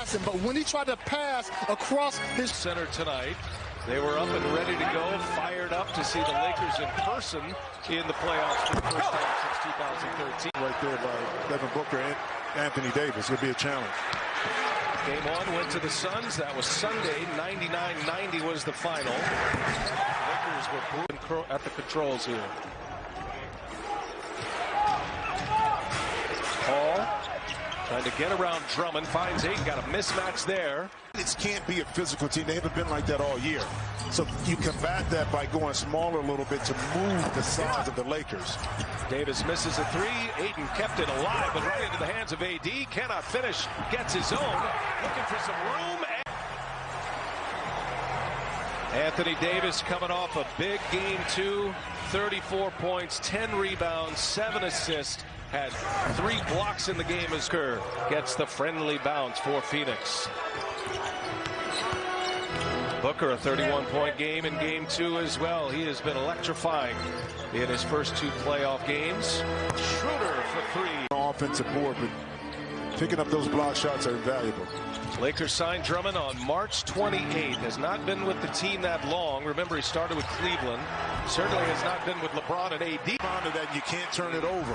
passing, but when he tried to pass across his center tonight, they were up and ready to go, fired up to see the Lakers in person in the playoffs for the first time since 2013. Right there by Devin Booker and Anthony Davis. It'll be a challenge. Game one went to the Suns. That was Sunday. 99-90 was the final. Lakers were at the controls here. Paul trying to get around Drummond, finds Ayton, got a mismatch there. It can't be a physical team. They haven't been like that all year. So you combat that by going smaller a little bit to move the size of the Lakers. Davis misses a three. Ayton kept it alive, but right into the hands of AD. Cannot finish. Gets his own. Looking for some room. Anthony Davis coming off a big game two. 34 points, 10 rebounds, 7 assists. Had 3 blocks in the game as Kerr gets the friendly bounce for Phoenix. Booker, a 31-point game in game 2 as well. He has been electrifying in his first 2 playoff games. Schroeder for 3. Offensive board, but picking up those block shots are invaluable. Lakers signed Drummond on March 28th. Has not been with the team that long. Remember, he started with Cleveland. Certainly has not been with LeBron and AD. That you can't turn it over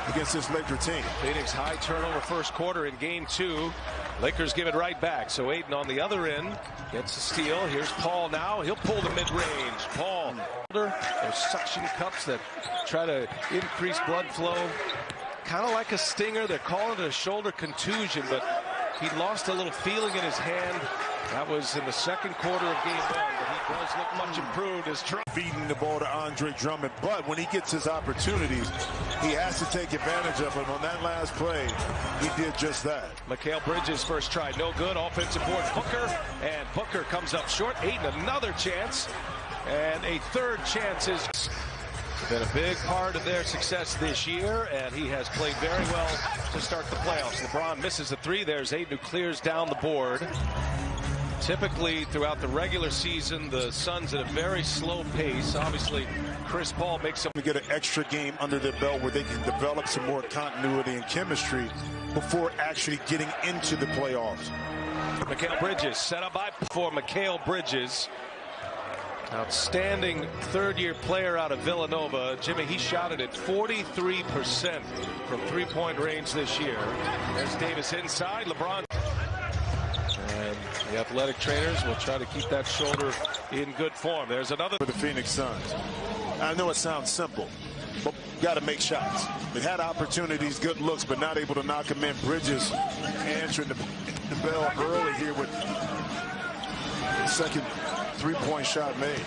against this Laker team. Phoenix high turnover first quarter in game 2. Lakers give it right back. So Ayton on the other end gets a steal. Here's Paul now. He'll pull the mid-range. Paul. Those suction cups that try to increase blood flow. Kind of like a stinger. They're calling it a shoulder contusion, but he lost a little feeling in his hand. That was in the second quarter of game 1, but he does look much improved as Drummond feeding the ball to Andre Drummond. But when he gets his opportunities, he has to take advantage of them. On that last play, he did just that. Mikal Bridges first try, no good. Offensive board, Booker, and Booker comes up short. Ayton another chance, and a third chance is been a big part of their success this year, and he has played very well to start the playoffs. LeBron misses a 3. There's Ayton who clears down the board. Typically, throughout the regular season, the Suns at a very slow pace. Obviously, Chris Paul makes them to get an extra game under their belt where they can develop some more continuity and chemistry before actually getting into the playoffs. Mikal Bridges set up for Mikal Bridges. Outstanding third-year player out of Villanova. Jimmy, he shot it at 43% from three-point range this year. There's Davis inside. LeBron. And the athletic trainers will try to keep that shoulder in good form. There's another for the Phoenix Suns. I know it sounds simple, but got to make shots. They had opportunities, good looks, but not able to knock them in. Bridges answering the bell early here with the second three-point shot made.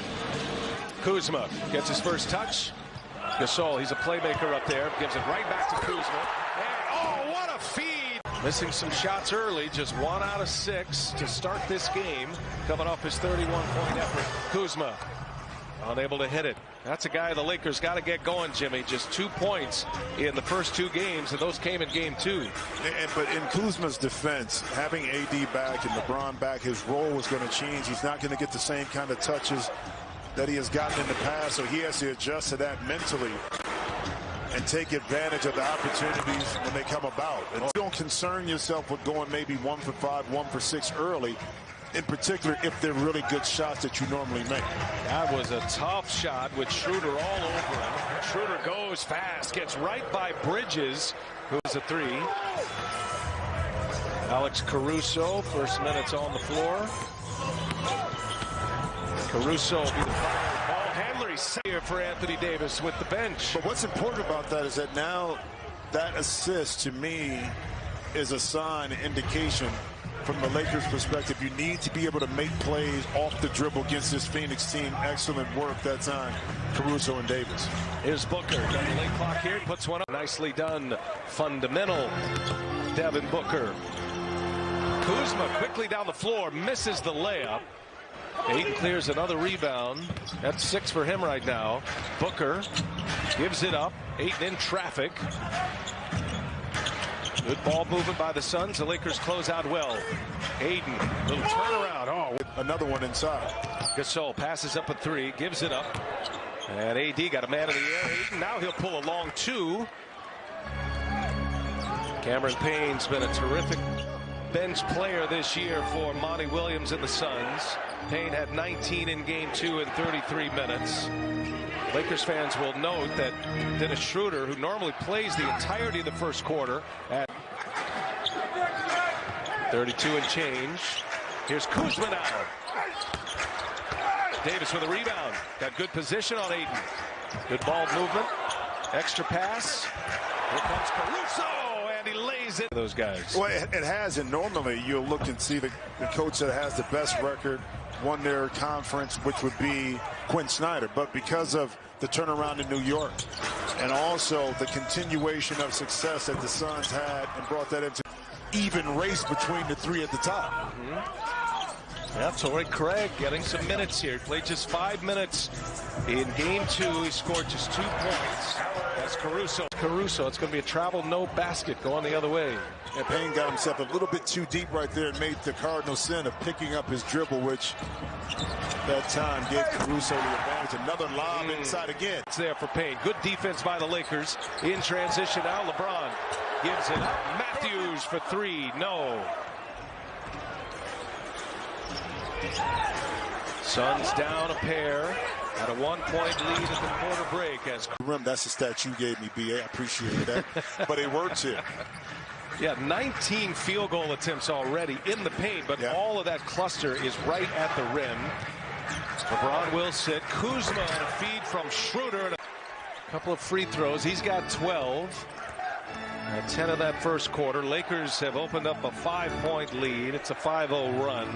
Kuzma gets his first touch. Gasol, he's a playmaker up there, gives it right back to Kuzma. And oh, what a feed! Missing some shots early, just 1 out of 6 to start this game, coming off his 31-point effort. Kuzma unable to hit it. That's a guy the Lakers got to get going, Jimmy. Just 2 points in the first 2 games, and those came in game 2. But in Kuzma's defense, having AD back and LeBron back, his role was going to change. He's not going to get the same kind of touches that he has gotten in the past, so he has to adjust to that mentally and take advantage of the opportunities when they come about. And you don't concern yourself with going maybe 1 for 5, 1 for 6 early, in particular if they're really good shots that you normally make. That was a tough shot with Schroeder all over him. Schroeder goes fast, gets right by Bridges, who's a 3. Alex Caruso, first minutes on the floor. Caruso will be the final ball handler. He's here for Anthony Davis with the bench. But what's important about that is that now that assist to me is a sign, an indication from the Lakers' perspective. You need to be able to make plays off the dribble against this Phoenix team. Excellent work that time, Caruso and Davis. Here's Booker. Got the late clock here. Puts one up. Nicely done. Fundamental. Devin Booker. Kuzma quickly down the floor. Misses the layup. Ayton clears another rebound. That's 6 for him right now. Booker gives it up. Ayton in traffic. Good ball movement by the Suns. The Lakers close out well. Ayton, little turnaround. Oh, another one inside. Gasol passes up a 3, gives it up. And AD got a man in the air. Ayton, now he'll pull a long 2. Cameron Payne's been a terrific bench player this year for Monty Williams and the Suns. Payne had 19 in game 2 in 33 minutes. Lakers fans will note that Dennis Schroeder, who normally plays the entirety of the first quarter, at 32 and change. Here's Kuzma now. Davis with a rebound. Got good position on Ayton. Good ball movement. Extra pass. Here comes Caruso, and he lays it. Those guys. Well, it has, and normally you'll look and see the coach that has the best record won their conference, which would be Quinn Snyder. But because of the turnaround in New York and also the continuation of success that the Suns had and brought that into even race between the three at the top. Yeah, Torrey Craig getting some minutes here. Played just 5 minutes in game 2. He scored just 2 points. That's Caruso. It's going to be a travel no basket going the other way. And Payne got himself a little bit too deep right there and made the cardinal sin of picking up his dribble, which that time gave Caruso the advantage. Another lob inside again. It's there for Payne. Good defense by the Lakers. In transition now, LeBron gives it up. Matthews for 3. No. Suns down a pair at a 1-point lead at the quarter break. As that's the stat you gave me, B.A. I appreciate that. But it works here. Yeah, 19 field goal attempts already in the paint, but all of that cluster is right at the rim. LeBron will sit. Kuzma on a feed from Schroeder. A couple of free throws. He's got 12. 10 of that first quarter. Lakers have opened up a 5-point lead. It's a 5-0 run.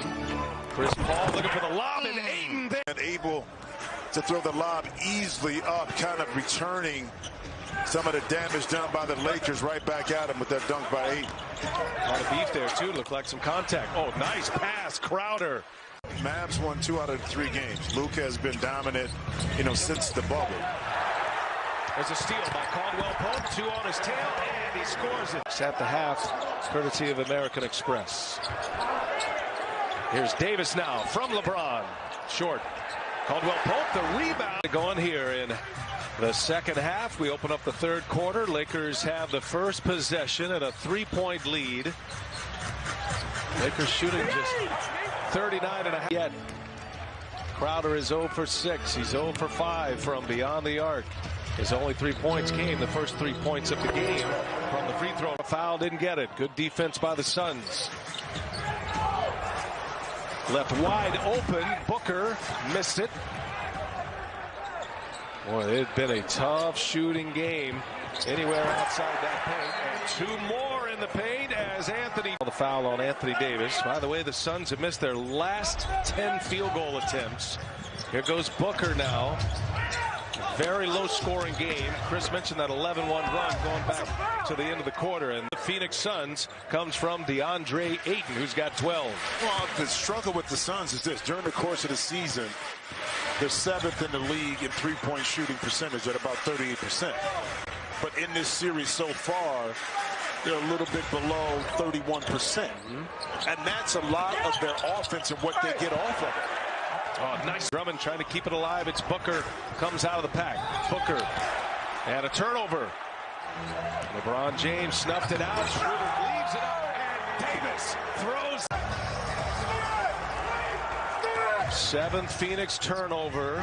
Chris Paul looking for the lob, and Ayton there. And able to throw the lob easily up, kind of returning some of the damage done by the Lakers right back at him with that dunk by Ayton. A lot of beef there, too. Looked like some contact. Oh, nice pass, Crowder. Mavs won 2 out of 3 games. Luka has been dominant, since the bubble. There's a steal by Caldwell Pope. 2 on his tail, and he scores it. It's at the half, courtesy of American Express. Here's Davis now from LeBron. Short. Caldwell Pope, the rebound. Going here in the second half. We open up the third quarter. Lakers have the first possession at a 3-point lead. Lakers shooting just 39.5 yet. Crowder is 0 for 6. He's 0 for 5 from beyond the arc. His only 3 points came, the first 3 points of the game, from the free throw. Foul, didn't get it. Good defense by the Suns. Left wide open. Booker missed it. Boy, it had been a tough shooting game anywhere outside that paint. And 2 more in the paint as Anthony. The foul on Anthony Davis. By the way, the Suns have missed their last 10 field goal attempts. Here goes Booker now. Very low scoring game. Chris mentioned that 11-1 run going back to the end of the quarter. And the Phoenix Suns comes from DeAndre Ayton, who's got 12. Well, the struggle with the Suns is this. During the course of the season, they're 7th in the league in 3-point shooting percentage at about 38%. But in this series so far, they're a little bit below 31%. And that's a lot of their offense and what they get off of it. Oh, nice. Drummond trying to keep it alive. It's Booker. Comes out of the pack. Booker. And a turnover. LeBron James snuffed it out. Schroeder leaves it up. And Davis throws. 7th Phoenix turnover.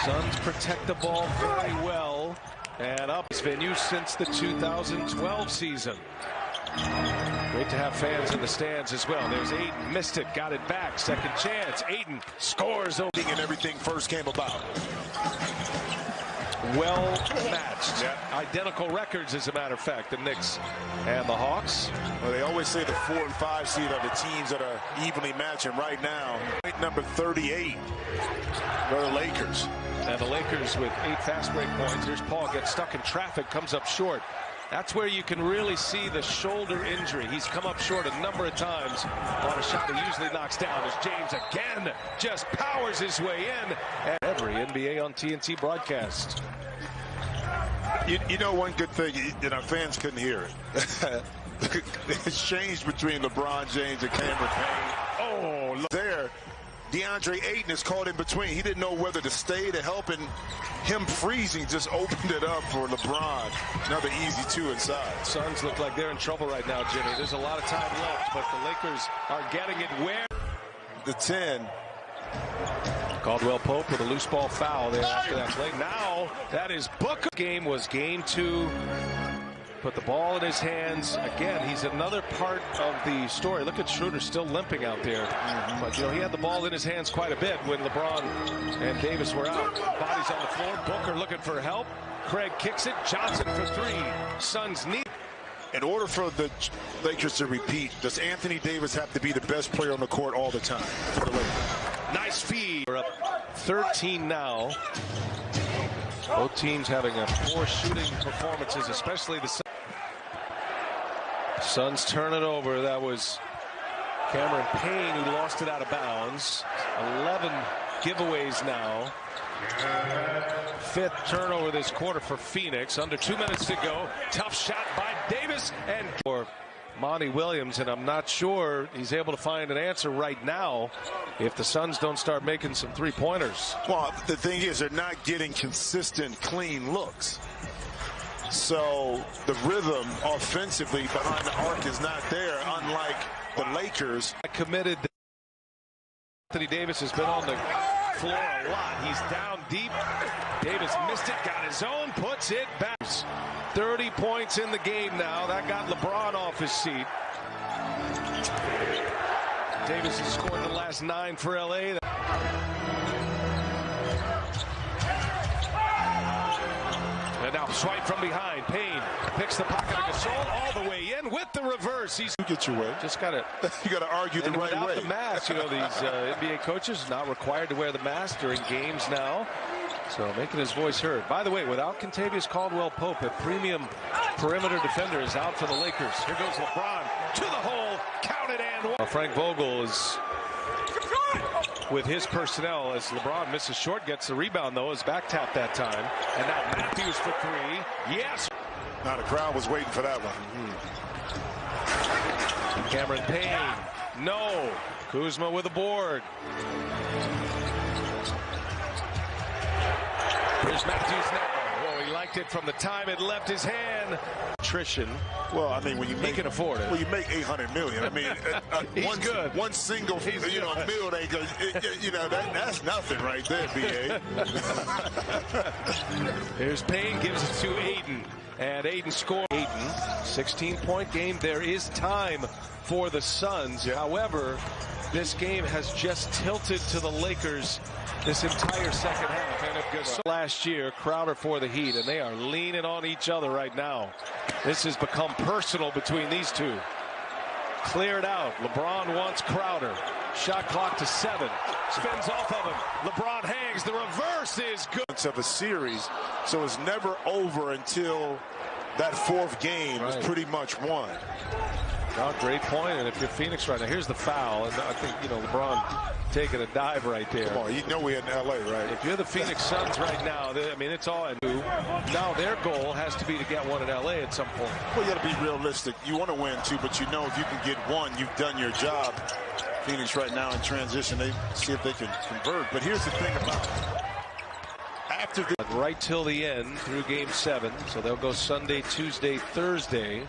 Suns protect the ball very well. And up this venue since the 2012 season. Great to have fans in the stands as well. There's Ayton, missed it, got it back. Second chance. Ayton scores. And everything first came about. Well matched. Identical records, as a matter of fact, the Knicks and the Hawks. Well, they always say the 4 and 5 seed are the teams that are evenly matched. And right now, number 38 are the Lakers. And the Lakers with 8 fast break points. Here's Paul, gets stuck in traffic, comes up short. That's where you can really see the shoulder injury. He's come up short a number of times on a shot he usually knocks down as James again just powers his way in. And every NBA on TNT broadcast. You know one good thing, and our fans couldn't hear it. The exchange between LeBron James and Cameron Payne. Oh, look there. DeAndre Ayton is caught in between. He didn't know whether to stay to help, and him freezing just opened it up for LeBron. Another easy two inside. Suns look like they're in trouble right now, Jimmy. There's a lot of time left, but the Lakers are getting it where? The 10. Caldwell Pope with a loose ball foul there after that play. Now that is Booker. Game was game 2. Put the ball in his hands. Again, he's another part of the story. Look at Schroeder still limping out there. But, you know, he had the ball in his hands quite a bit when LeBron and Davis were out. Bodies on the floor. Booker looking for help. Craig kicks it. Johnson for 3. Suns need. In order for the Lakers to repeat, does Anthony Davis have to be the best player on the court all the time for the Lakers? Nice feed. We're up 13 now. Both teams having a poor shooting performances, especially the Suns turn it over. That was Cameron Payne who lost it out of bounds. 11 giveaways now. 5th turnover this quarter for Phoenix. Under 2 minutes to go. Tough shot by Davis and for Monty Williams, and I'm not sure he's able to find an answer right now if the Suns don't start making some three-pointers. Well, the thing is, they're not getting consistent, clean looks. So the rhythm offensively behind the arc is not there, unlike the Lakers. Committed. Anthony Davis has been on the floor a lot. He's down deep. Davis missed it, got his own, puts it back. 30 points in the game now. That got LeBron off his seat. Davis has scored the last 9 for LA. And now swipe from behind. Payne picks the pocket of Gasol all the way in with the reverse. He's get your way. Just got to. You got to argue the right way. Without the mask, you know, these NBA coaches not required to wear the mask during games now. So making his voice heard. By the way, without Kentavious Caldwell-Pope, a premium perimeter defender is out for the Lakers. Here goes LeBron to the hole. Count it and one. Frank Vogel is with his personnel as LeBron misses short, gets the rebound though, is back tapped that time. And now Matthews for 3. Yes. Now the crowd was waiting for that one. Cameron Payne. No. Kuzma with a board. Here's Matthews now. Well, he liked it from the time it left his hand. Attrition. Well, I mean, when you he can afford it. Well, you make $800 million. I mean, good. One single, meal, they go, that's nothing right there, BA. Here's Payne, gives it to Ayton, and Ayton scores. Ayton, 16-point game. There is time for the Suns. Yeah. However, this game has just tilted to the Lakers this entire second half. And if Gasol last year, Crowder for the Heat, and they are leaning on each other right now. This has become personal between these two. Cleared out. LeBron wants Crowder. Shot clock to 7. Spins off of him. LeBron hangs. The reverse is good. Of a series, so it's never over until that 4th game is pretty much won. Oh, great point. And if you're Phoenix right now, here's the foul. And I think, LeBron taking a dive right there. Come on, you know we're in LA, right? If you're the Phoenix Suns right now, I mean, it's all new. Now their goal has to be to get one in LA at some point. Well, you got to be realistic. You want to win too, but you know if you can get one, you've done your job. Phoenix right now in transition, they see if they can convert. But here's the thing about it. After the right till the end through game 7, so they'll go Sunday, Tuesday, Thursday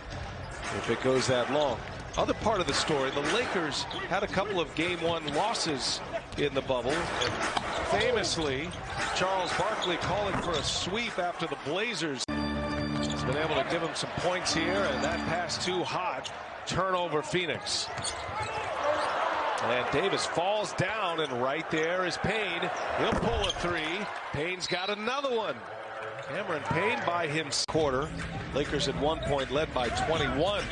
if it goes that long. Other part of the story, the Lakers had a couple of game 1 losses in the bubble, and famously Charles Barkley calling for a sweep after the Blazers. He's been able to give him some points here, and that pass too hot. Turnover Phoenix. And Davis falls down, and right there is Payne. He'll pull a 3. Payne's got another one. Cameron Payne by him quarter. Lakers at one point led by 21.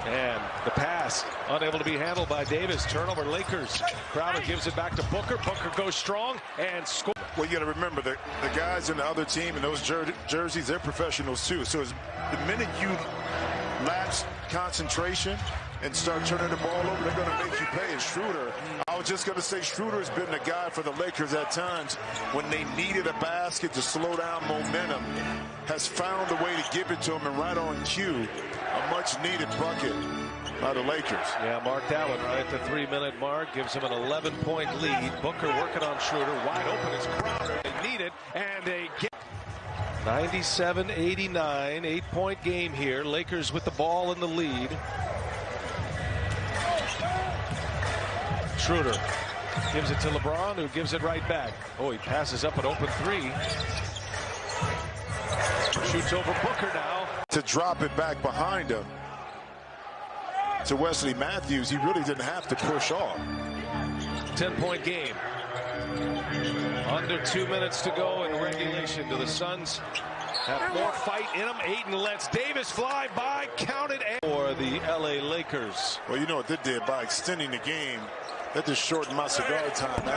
And the pass unable to be handled by Davis. Turnover Lakers. Crowder gives it back to Booker. Booker goes strong and scores. Well, you got to remember the guys in the other team and those jerseys, they're professionals too. So the minute you lapse concentration and start turning the ball over, they're going to make you pay. And Schroeder, I was just going to say, Schroeder has been the guy for the Lakers at times when they needed a basket to slow down momentum, has found a way to give it to him, and right on cue, A much-needed bucket by the Lakers. Yeah, mark that one right at the 3-minute mark. Gives him an 11-point lead. Booker working on Schroeder. Wide open is Crowder. They need it, and they get 97-89. 8-point game here. Lakers with the ball in the lead. Schroeder gives it to LeBron, who gives it right back. Oh, he passes up an open three. Shoots over Booker now. To drop it back behind him to Wesley Matthews, he really didn't have to push off. 10-point game. Under 2 minutes to go in regulation. Do the Suns have more fight in them? Ayton lets Davis fly by, counted for the LA Lakers. Well, you know what they did by extending the game. That just shortened my cigar time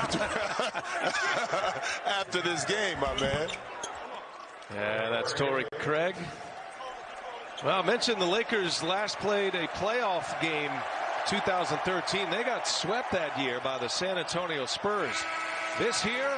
after this game, my man. Yeah, that's Torrey Craig. Well, I mentioned the Lakers last played a playoff game 2013. They got swept that year by the San Antonio Spurs. This here,